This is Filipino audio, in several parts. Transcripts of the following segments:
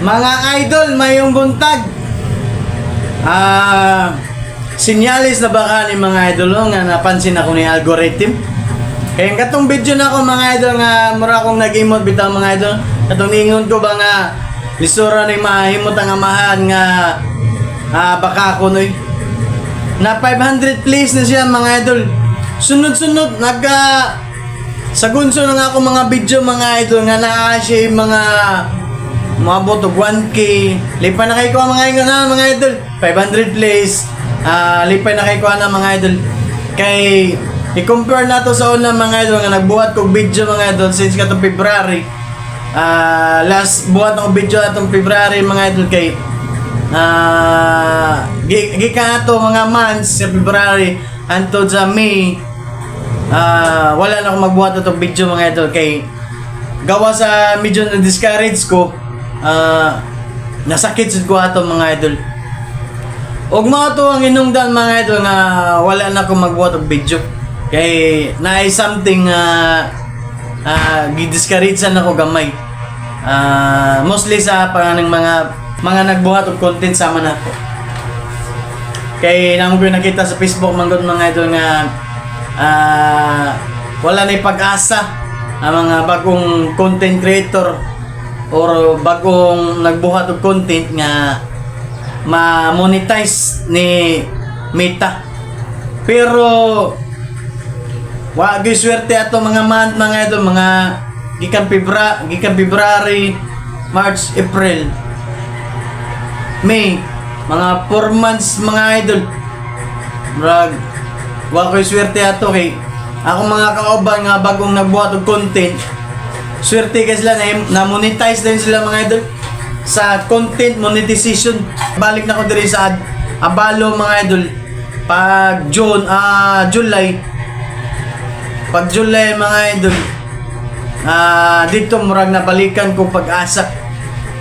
Mga idol, mayong buntag. Sinyalis na baka ni mga idol nga napansin ako ni algorithm. Kaya katong video na ako mga idol nga mura akong nag-emote bitaw mga idol. Katong ingon ko ba nga lisura ni mahimot ang amahan nga baka ako noy. Na 500 plays na siya mga idol. Sunod-sunod sa gunso na nga ako mga video mga idol nga naa siya yung mga botog 1K. Lipay na kayo ko mga idol. 500 plays. Lipay na kayo ko na mga idol. Kay i-compare na to sa una mga idol nga nagbuhat kong video mga idol since katong February. Last buhat akong video atong February mga idol kay gika ato mga months sa February until sa May. Wala na akong magbuhat atong video mga idol kay gawa sa medyo na discourage ko. Nasakit sa ko ato mga idol. Og mga to ang inungdan mga idol nga wala na akong magbuhat og video. Kay naay something gidiscouragean ako gamay. Mostly sa panganang mga nagbuhat og content sama na ako. Kay namo ko nakita sa Facebook manggod mga idol nga wala na pag-asa ang mga bagong content creator or bagong nagbuhat og content nga ma-monetize ni Meta. Pero wa gyud swerte ato mga month mga idol, mga gikan February, March, April, May, mga 4 months mga idol. Brag wa koy swerte ato kay ako mga kauban nga bagong nagbuhat og content. Swerte kasi sila na monetize din sila mga idol sa content monetization. Balik na ko diri sa abalo mga idol pag July mga idol. Dito murag nabalikan ko pag-asa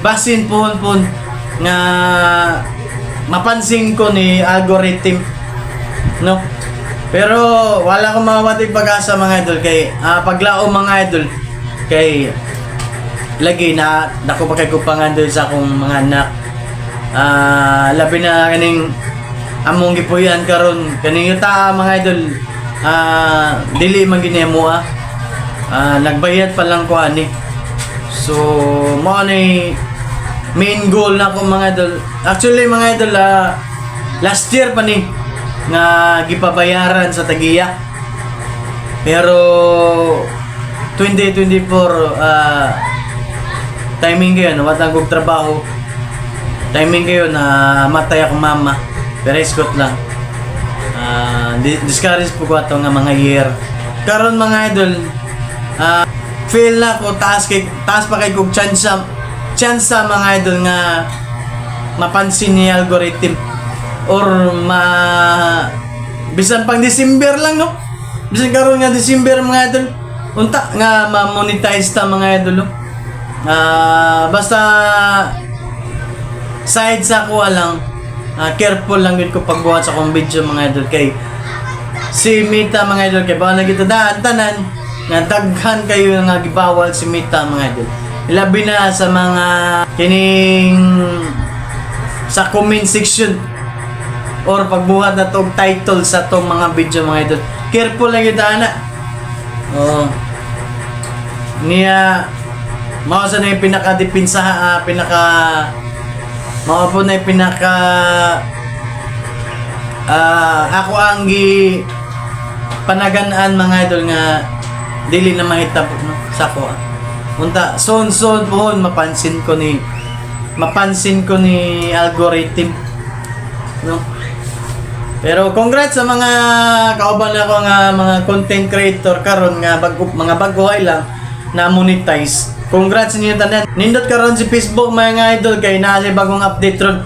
basin pohon nga mapansin ko ni algorithm no. Pero wala ko mawatay pag-asa mga idol kay paglao mga idol kay lagi na dako pa kay kupangan doon sa akong mga anak. Labi na kaning among gipuyan karon kaning yuta mga idol. Dili man ginemo nagbayad pa lang ko ani. So mo ni main goal na ko mga idol. Actually mga idol last year pa ni nga gipabayaran sa tagiya. Pero 2024 timing kayo na watang kong trabaho. Timing kayo na matay akong mama. Pero iskot lang. Discourage po ko ito nga mga year. Karon mga idol, feel na ko taas pa kay kong chance mga idol nga mapansin ni algorithm or bisan pang December lang no. Bisan karon nga December mga idol. Unta nga ma-monetize ta mga idol no. Basta side sa ko lang careful lang gid ko pagbuhat sa akong video mga idol kay si Meta mga idol kay bawal na kita tanan nga daghan kayo nga gibawal si Meta mga idol. Ilabi na sa mga kining sa comment section or pagbuhat na tong title sa tong mga video mga idol. Careful lang kita ana. Niya mao sa na yung pinaka-dipinsa mao po na yung pinaka ako ang panaganaan mga idol nga dili na mahitabo no, sa ko. Unta son pohon mapansin ko ni algorithm no. Pero congrats sa mga kauban ako nga mga content creator karon nga mga baguhay lang na monetize. Congrats ninyo tanan. Nindot karon si Facebook mga idol kay naa si bagong update ron.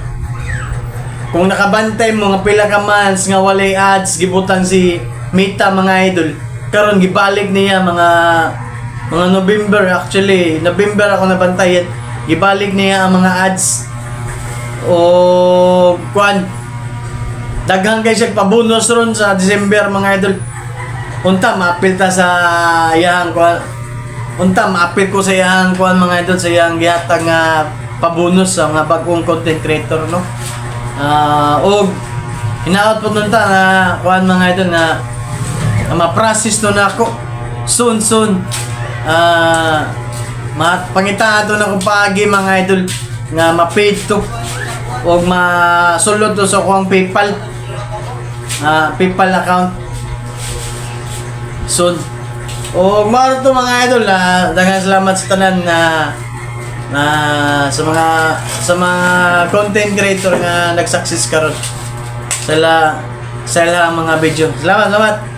Kung nakabantay mo nga pila ka months nga walay ads gibutang si Meta mga idol. Karon gibalik niya mga November, actually November ako nabantayan. Gibalik niya ang mga ads o daghan kay siya pabonus ron sa December mga idol. Unta maapil ta sa iyang unta maapil ko sa iyang mga idol sa iyang gihatag nga pabonus sa mga bagong content creator, no? O hinaot po nun ta na kuhan mga idol na ma-process nun ako soon pangitaan to na kung paagi mga idol nga ma-paid to o masulod to sa kuhang PayPal account soon. O maro to mga idol na daghang salamat sa tanan na sa mga content creator nga nag-success karon sa mga video. Salamat.